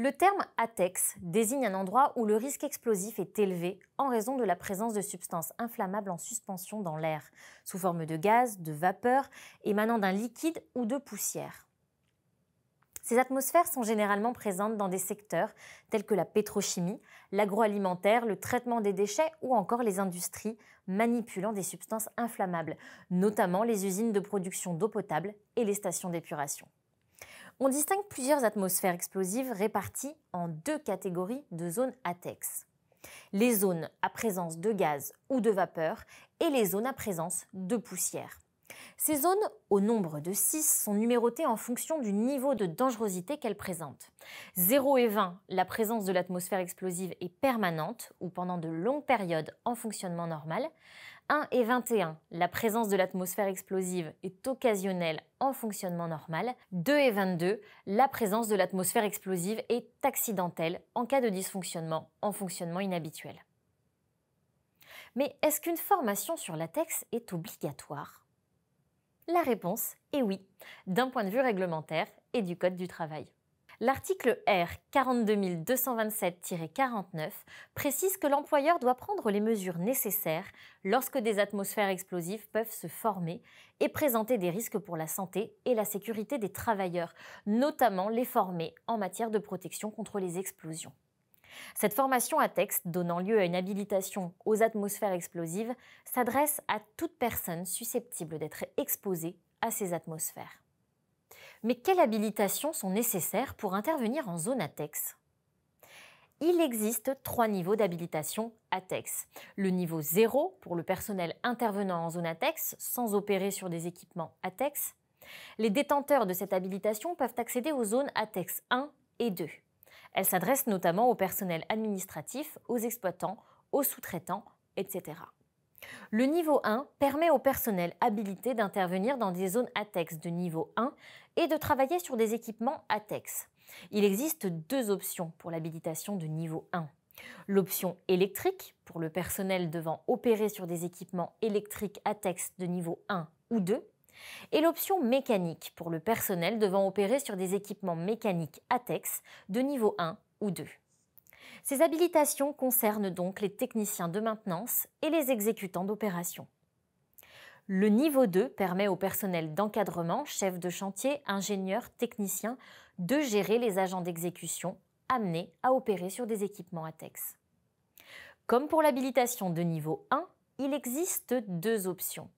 Le terme ATEX désigne un endroit où le risque explosif est élevé en raison de la présence de substances inflammables en suspension dans l'air, sous forme de gaz, de vapeur, émanant d'un liquide ou de poussière. Ces atmosphères sont généralement présentes dans des secteurs tels que la pétrochimie, l'agroalimentaire, le traitement des déchets ou encore les industries manipulant des substances inflammables, notamment les usines de production d'eau potable et les stations d'épuration. On distingue plusieurs atmosphères explosives réparties en deux catégories de zones ATEX. Les zones à présence de gaz ou de vapeur et les zones à présence de poussière. Ces zones, au nombre de 6, sont numérotées en fonction du niveau de dangerosité qu'elles présentent. 0 et 20, la présence de l'atmosphère explosive est permanente ou pendant de longues périodes en fonctionnement normal. 1 et 21, la présence de l'atmosphère explosive est occasionnelle en fonctionnement normal. 2 et 22, la présence de l'atmosphère explosive est accidentelle en cas de dysfonctionnement en fonctionnement inhabituel. Mais est-ce qu'une formation sur l'ATEX est obligatoire ? La réponse est oui, d'un point de vue réglementaire et du Code du travail. L'article R 42227-49 précise que l'employeur doit prendre les mesures nécessaires lorsque des atmosphères explosives peuvent se former et présenter des risques pour la santé et la sécurité des travailleurs, notamment les formés en matière de protection contre les explosions. Cette formation ATEX, donnant lieu à une habilitation aux atmosphères explosives, s'adresse à toute personne susceptible d'être exposée à ces atmosphères. Mais quelles habilitations sont nécessaires pour intervenir en zone ATEX ? Il existe 3 niveaux d'habilitation ATEX. Le niveau 0 pour le personnel intervenant en zone ATEX sans opérer sur des équipements ATEX. Les détenteurs de cette habilitation peuvent accéder aux zones ATEX 1 et 2. Elle s'adresse notamment au personnel administratif, aux exploitants, aux sous-traitants, etc. Le niveau 1 permet au personnel habilité d'intervenir dans des zones ATEX de niveau 1 et de travailler sur des équipements ATEX. Il existe 2 options pour l'habilitation de niveau 1. L'option électrique, pour le personnel devant opérer sur des équipements électriques ATEX de niveau 1 ou 2, et l'option mécanique pour le personnel devant opérer sur des équipements mécaniques ATEX de niveau 1 ou 2. Ces habilitations concernent donc les techniciens de maintenance et les exécutants d'opération. Le niveau 2 permet au personnel d'encadrement, chef de chantier, ingénieur, technicien, de gérer les agents d'exécution amenés à opérer sur des équipements ATEX. Comme pour l'habilitation de niveau 1, il existe 2 options.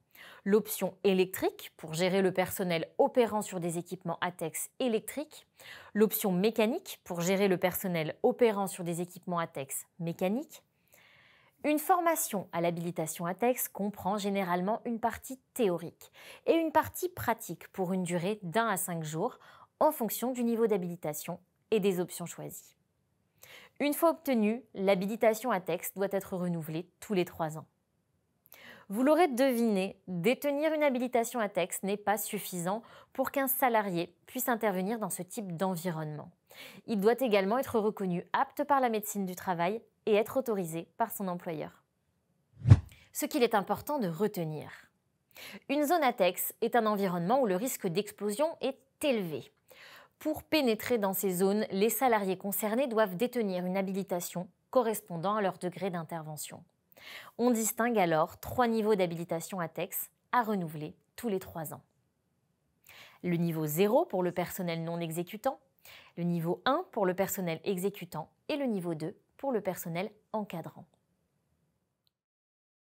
L'option électrique pour gérer le personnel opérant sur des équipements ATEX électriques, l'option mécanique pour gérer le personnel opérant sur des équipements ATEX mécaniques. Une formation à l'habilitation ATEX comprend généralement une partie théorique et une partie pratique pour une durée d'1 à 5 jours en fonction du niveau d'habilitation et des options choisies. Une fois obtenue, l'habilitation ATEX doit être renouvelée tous les 3 ans. Vous l'aurez deviné, détenir une habilitation ATEX n'est pas suffisant pour qu'un salarié puisse intervenir dans ce type d'environnement. Il doit également être reconnu apte par la médecine du travail et être autorisé par son employeur. Ce qu'il est important de retenir. Une zone ATEX est un environnement où le risque d'explosion est élevé. Pour pénétrer dans ces zones, les salariés concernés doivent détenir une habilitation correspondant à leur degré d'intervention. On distingue alors 3 niveaux d'habilitation ATEX à renouveler tous les 3 ans. Le niveau 0 pour le personnel non exécutant, le niveau 1 pour le personnel exécutant et le niveau 2 pour le personnel encadrant.